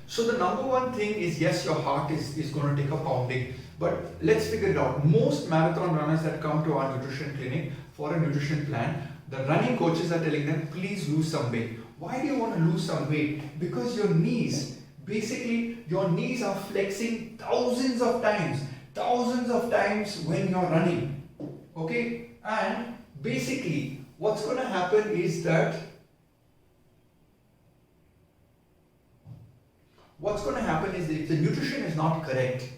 So the number one thing is, yes, your heart is going to take a pounding, but let's figure it out. Most marathon runners that come to our nutrition clinic for a nutrition plan, the running coaches are telling them, please lose some weight. Why do you want to lose some weight? Because your knees, basically your knees are flexing thousands of times when you're running. Okay? And basically what's going to happen is that if the nutrition is not correct,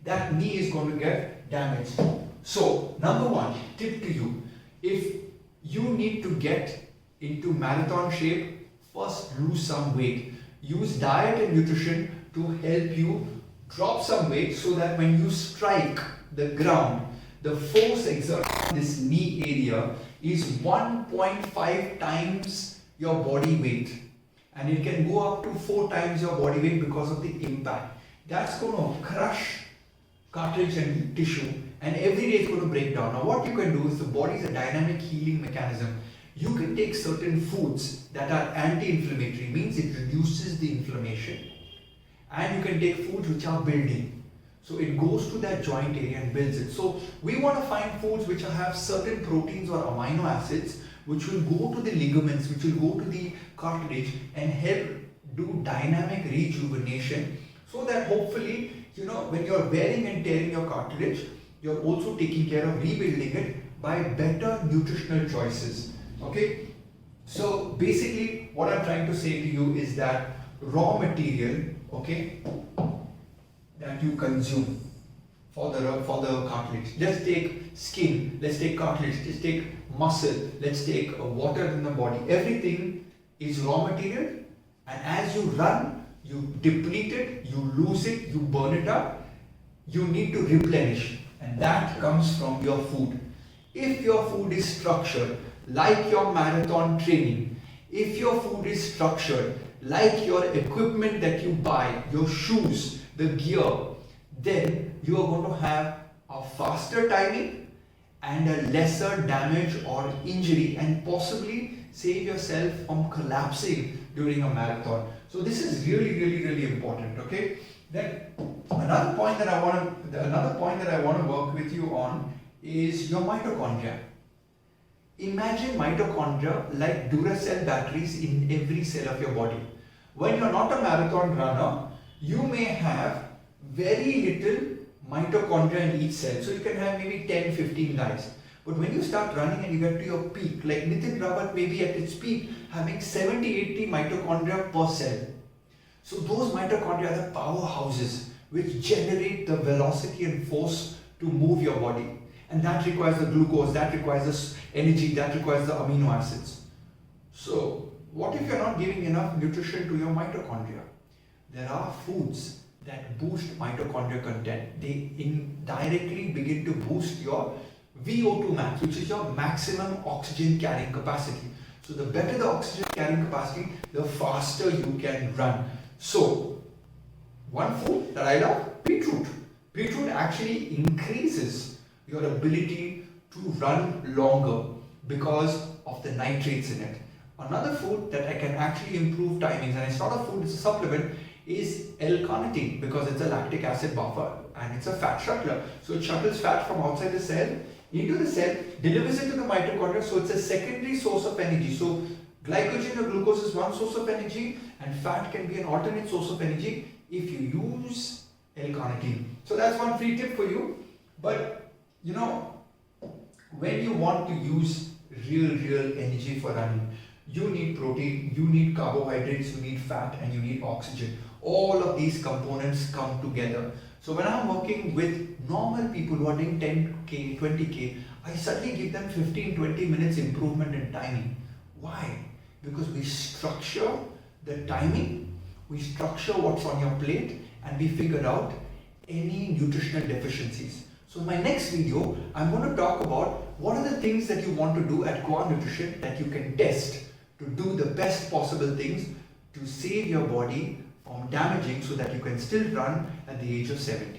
that knee is going to get damaged. So number one tip to you, if you need to get into marathon shape, first lose some weight. Use diet and nutrition to help you drop some weight so that when you strike the ground, the force exerted on this knee area is 1.5 times your body weight. And it can go up to 4 times your body weight because of the impact. That's going to crush cartilage and tissue, and every day it's going to break down. Now what you can do is, the body is a dynamic healing mechanism. You can take certain foods that are anti-inflammatory, means it reduces the inflammation, and you can take foods which are building. So it goes to that joint area and builds it. So we want to find foods which have certain proteins or amino acids which will go to the ligaments, which will go to the cartilage and help do dynamic rejuvenation, so that hopefully, when you're wearing and tearing your cartilage, you're also taking care of rebuilding it by better nutritional choices. Okay? So basically what I'm trying to say to you is that raw material, okay, that you consume for the cartilage. Let's take skin, let's take cartilage, let's take muscle, let's take water in the body. Everything is raw material, and as you run, you deplete it, you lose it, you burn it up. You need to replenish, and that comes from your food. If your food is structured like your marathon training, if your food is structured like your equipment that you buy, your shoes, the gear, then you are going to have a faster timing and a lesser damage or injury, and possibly save yourself from collapsing during a marathon. So this is really important. Okay. Then another point that I want to work with you on is your mitochondria. Imagine mitochondria like Duracell batteries in every cell of your body. When you're not a marathon runner, you may have very little mitochondria in each cell. So you can have maybe 10-15 guys. But when you start running and you get to your peak, like Nitin Rawat may be at its peak having 70-80 mitochondria per cell. So those mitochondria are the powerhouses which generate the velocity and force to move your body. And that requires the glucose, that requires the energy, that requires the amino acids. So what if you're not giving enough nutrition to your mitochondria? There are foods that boost mitochondria content. They indirectly begin to boost your VO2 max, which is your maximum oxygen carrying capacity. So the better the oxygen carrying capacity, the faster you can run. So one food that I love, beetroot. Beetroot actually increases your ability to run longer because of the nitrates in it. Another food that I can actually improve timings, and it's not a food, it's a supplement, is L-carnitine, because it's a lactic acid buffer and it's a fat shuttler. So it shuttles fat from outside the cell into the cell, delivers it to the mitochondria, so it's a secondary source of energy. So glycogen or glucose is one source of energy, and fat can be an alternate source of energy if you use L-carnitine. So that's one free tip for you. But when you want to use real energy for running, you need protein, you need carbohydrates, you need fat, and you need oxygen. All of these components come together. So when I'm working with normal people who are doing 10K, 20K, I suddenly give them 15-20 minutes improvement in timing. Why? Because we structure the timing, we structure what's on your plate, and we figure out any nutritional deficiencies. So in my next video, I'm going to talk about what are the things that you want to do at Quanutrition that you can test to do the best possible things to save your body from damaging, so that you can still run at the age of 70.